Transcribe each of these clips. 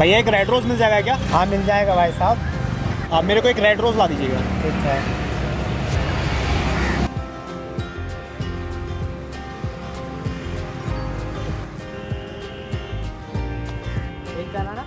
भैया एक red rose मिल जाएगा क्या? हाँ मिल जाएगा भाई साहब। आप मेरे को एक रेड रोज़ ला दीजिएगा। ठीक है। एक गाना ना।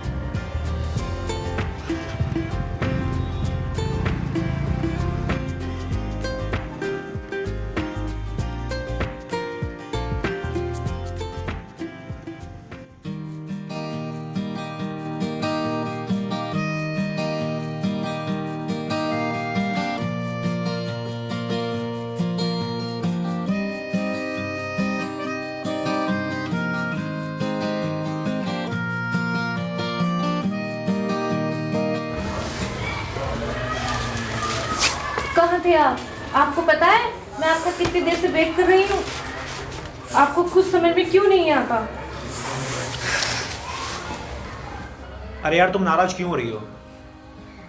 कहाँ थे आप? आपको पता है मैं आपका कितनी देर से वेट कर रही हूँ। आपको कुछ समझ में क्यों नहीं आता? अरे यार तुम नाराज क्यों हो रही हो?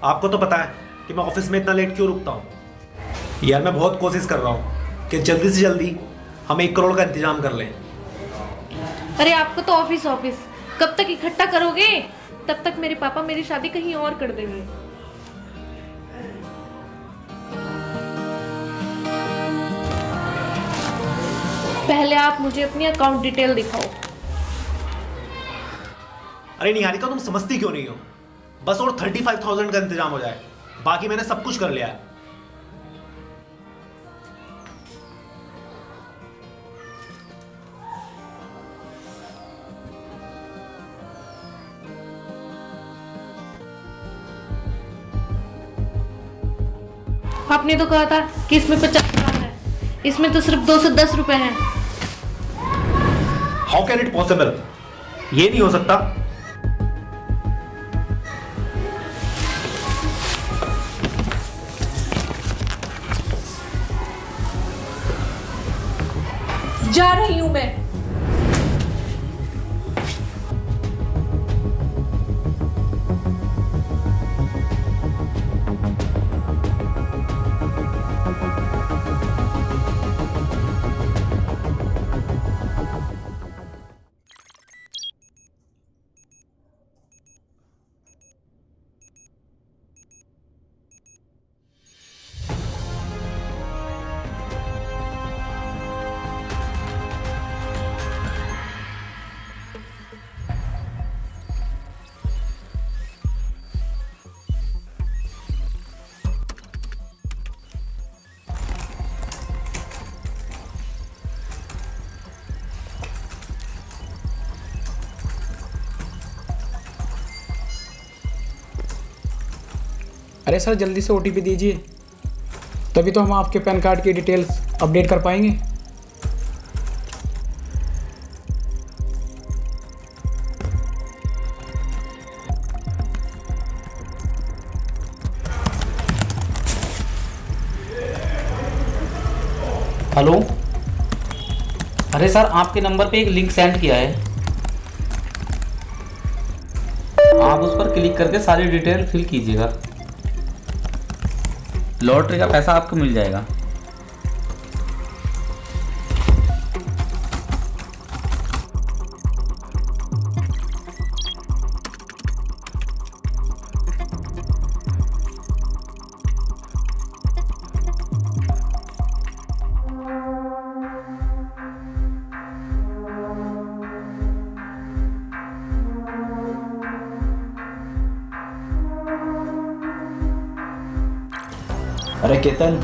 आपको तो पता है कि मैं ऑफिस में इतना लेट क्यों रुकता हूँ। यार मैं बहुत कोशिश कर रहा हूँ कि जल्दी से जल्दी हम 1 करोड़ का इंतजाम कर लें। अरे आपको तो ऑफिस ऑफिस कब तक इकट्ठा करोगे? तब तक मेरे पापा मेरी शादी कहीं और कर देंगे। पहले आप मुझे अपनी अकाउंट डिटेल दिखाओ। अरे निहारिका तुम समझती क्यों नहीं हो? बस और 35,000 का इंतजाम हो जाए, बाकी मैंने सब कुछ कर लिया है। आपने तो कहा था कि इसमें 50 है, इसमें तो सिर्फ 210 रुपए हैं। How can it possible? ये नहीं हो सकता। जा रही हूं मैं। अरे सर जल्दी से OTP दीजिए, तभी तो हम आपके पैन कार्ड की डिटेल्स अपडेट कर पाएंगे। हेलो। अरे सर आपके नंबर पे एक लिंक सेंड किया है, आप उस पर क्लिक करके सारी डिटेल फिल कीजिएगा। लॉटरी का पैसा आपको मिल जाएगा। अरे केतन,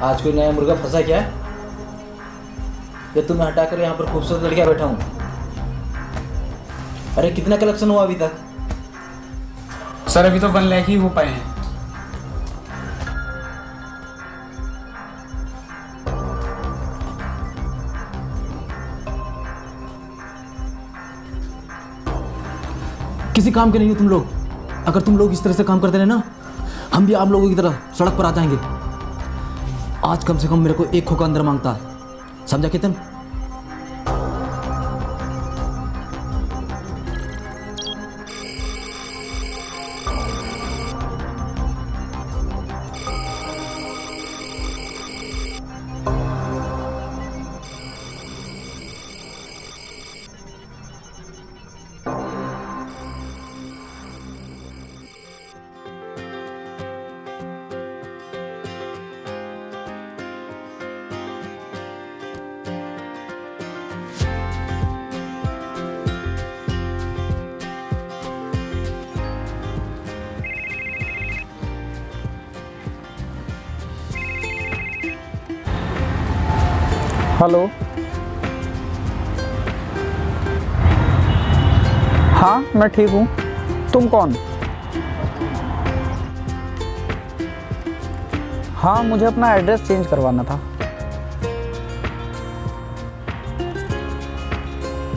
आज कोई नया मुर्गा फंसा क्या है? या तुम्हें हटाकर यहाँ पर खूबसूरत लड़कियाँ बैठा हूँ? अरे कितना कलेक्शन हुआ अभी तक? सर अभी तो 1 लाख ही हो पाए हैं। किसी काम के नहीं हो तुम लोग। अगर तुम लोग इस तरह से काम करते रहे ना, हम भी आप लोगों की तरह सड़क पर आ जाएंगे। आज कम से कम मेरे को 1 खोखा अंदर मांगता है, समझा केतन? हेलो। हाँ मैं ठीक हूँ, तुम कौन? हाँ मुझे अपना एड्रेस चेंज करवाना था।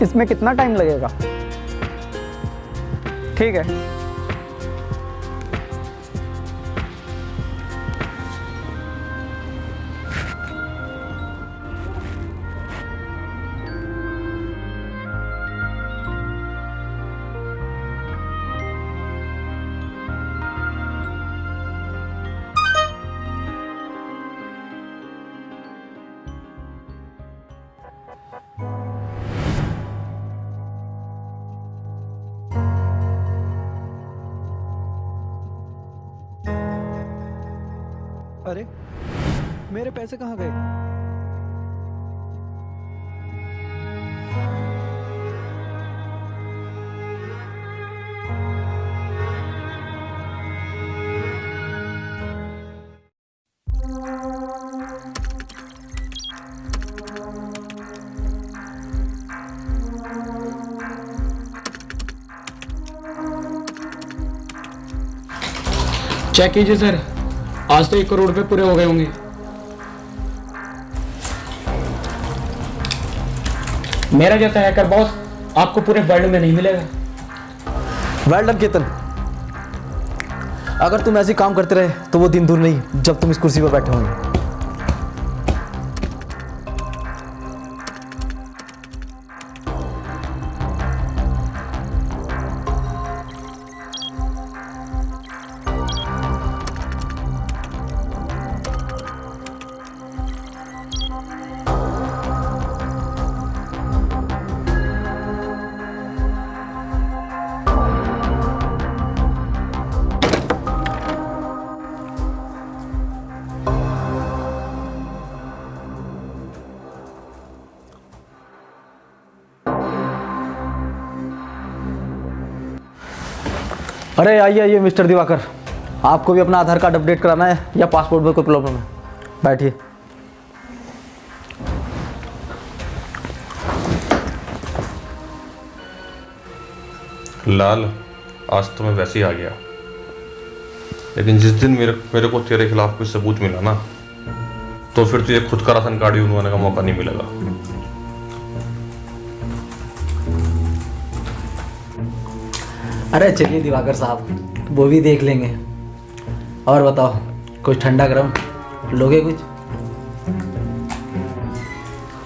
इसमें कितना टाइम लगेगा? ठीक है। अरे मेरे पैसे कहाँ गए? चेक कीजिए सर, आज तो 1 करोड़ रुपए पूरे हो गए होंगे। मेरा जैसा हैकर बॉस आपको पूरे वर्ल्ड में नहीं मिलेगा। Well done Ketan. अगर तुम ऐसे काम करते रहे तो वो दिन दूर नहीं जब तुम इस कुर्सी पर बैठे होंगे। अरे आइए आइए मिस्टर दिवाकर, आपको भी अपना आधार कार्ड अपडेट कराना है या पासपोर्ट में कोई प्रॉब्लम है? बैठिए। लाल, आज तो मैं वैसे ही आ गया, लेकिन जिस दिन मेरे को तेरे खिलाफ कोई सबूत मिला ना, तो फिर तुझे खुद का राशन कार्ड ही बनवाने का मौका नहीं मिलेगा। अरे चलिए दिवाकर साहब, वो भी देख लेंगे। और बताओ, कुछ ठंडा गरम लोगे कुछ?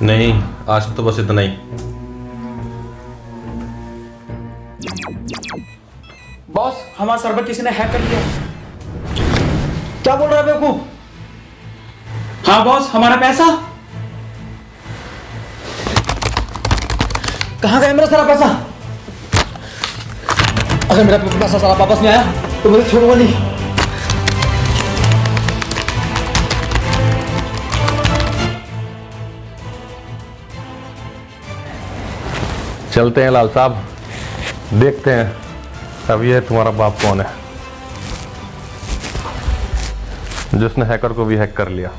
नहीं, आज तो बस इतना ही। बॉस हमारा सर्वर किसी ने हैक कर लिया। क्या बोल रहा है बेवकूफ? हाँ बॉस, हमारा पैसा कहाँ गया मेरा सारा पैसा? अगर मेरा पैसा सारा वापस नहीं आया तो मुझे छोड़ूंगा नहीं। चलते हैं लाल साहब, देखते हैं अब ये तुम्हारा बाप कौन है जिसने हैकर को भी हैक कर लिया।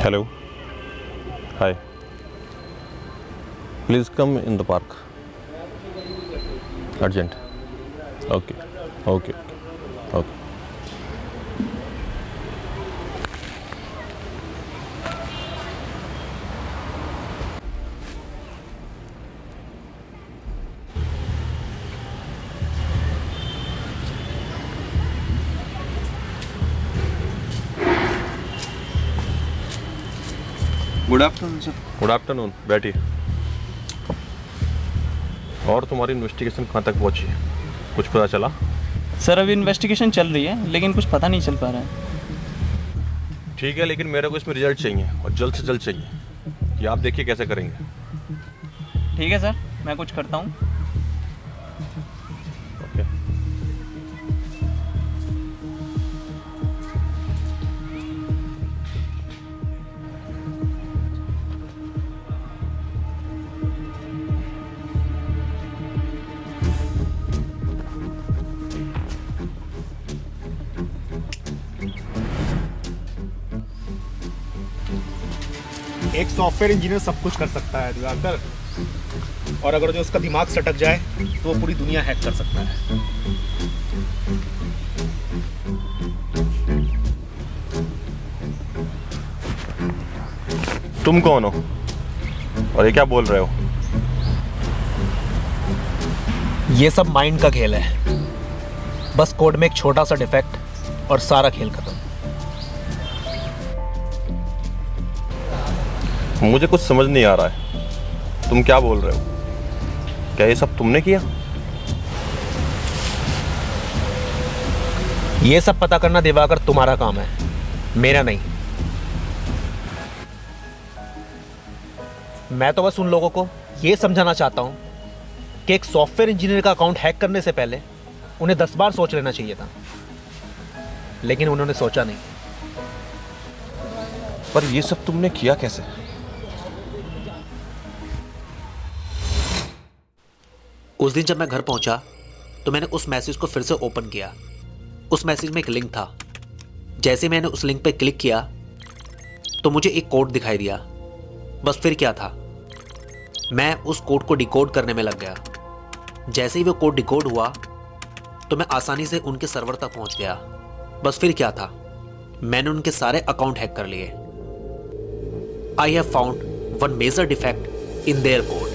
Hello. Hi. Please come in the park. Urgent. Okay. Okay. Okay. Good afternoon sir. Good afternoon, बैठिए। और तुम्हारी इन्वेस्टिगेशन कहाँ तक पहुँची है, कुछ पता चला? सर अभी इन्वेस्टिगेशन चल रही है लेकिन कुछ पता नहीं चल पा रहा है। ठीक है, लेकिन मेरे को इसमें रिजल्ट चाहिए और जल्द से जल्द चाहिए। ये आप देखिए कैसे करेंगे। ठीक है सर, मैं कुछ करता हूँ। ओके। एक सॉफ्टवेयर इंजीनियर सब कुछ कर सकता है दिवाकर, और अगर जो उसका दिमाग सटक जाए तो वो पूरी दुनिया हैक कर सकता है। तुम कौन हो और ये क्या बोल रहे हो? ये सब माइंड का खेल है। बस कोड में एक छोटा सा डिफेक्ट और सारा खेल खत्म। मुझे कुछ समझ नहीं आ रहा है, तुम क्या बोल रहे हो? क्या ये सब तुमने किया? ये सब पता करना दिवाकर तुम्हारा काम है, मेरा नहीं। मैं तो बस उन लोगों को ये समझाना चाहता हूं कि एक सॉफ्टवेयर इंजीनियर का अकाउंट हैक करने से पहले उन्हें 10 बार सोच लेना चाहिए था, लेकिन उन्होंने सोचा नहीं। पर ये सब तुमने किया कैसे? उस दिन जब मैं घर पहुंचा तो मैंने उस मैसेज को फिर से ओपन किया। उस मैसेज में एक लिंक था। जैसे मैंने उस लिंक पर क्लिक किया तो मुझे एक कोड दिखाई दिया। बस फिर क्या था, मैं उस कोड को डिकोड करने में लग गया। जैसे ही वो कोड डिकोड हुआ तो मैं आसानी से उनके सर्वर तक पहुंच गया। बस फिर क्या था, मैंने उनके सारे अकाउंट हैक कर लिए। I have found one major defect in their code.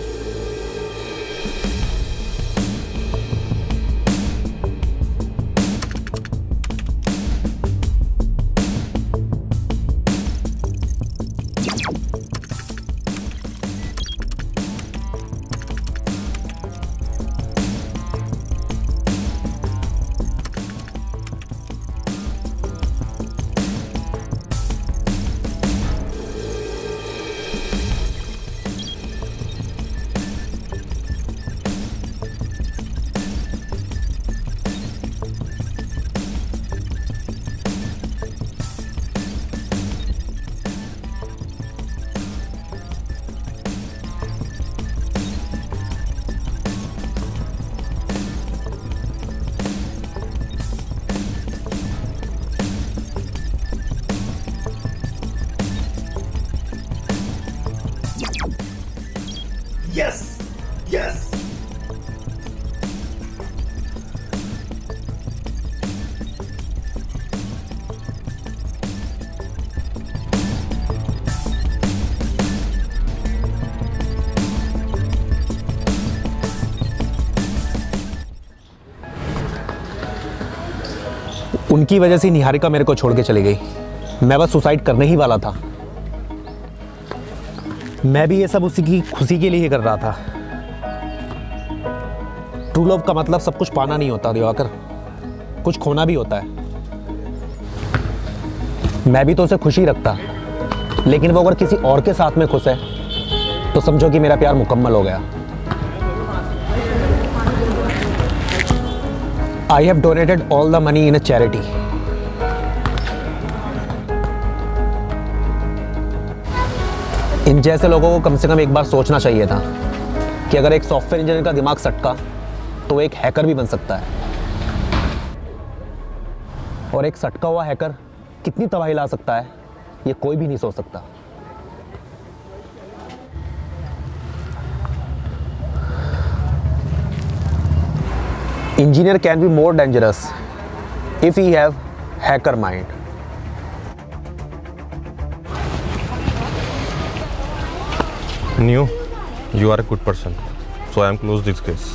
Yes! Yes! उनकी वजह से निहारिका मेरे को छोड़ के चली गई। मैं बस सुसाइड करने ही वाला था। मैं भी ये सब उसी की खुशी के लिए ही कर रहा था। ट्रू लव का मतलब सब कुछ पाना नहीं होता दिवाकर, कुछ खोना भी होता है। मैं भी तो उसे खुशी रखता, लेकिन वो अगर किसी और के साथ में खुश है तो समझो कि मेरा प्यार मुकम्मल हो गया। I have donated all the money in a charity. इन जैसे लोगों को कम से कम एक बार सोचना चाहिए था कि अगर एक सॉफ्टवेयर इंजीनियर का दिमाग सटका तो एक हैकर भी बन सकता है, और एक सटका हुआ हैकर कितनी तबाही ला सकता है ये कोई भी नहीं सोच सकता। Engineer can be more dangerous if he have hacker mind. New, you are a good person, so I am close this case.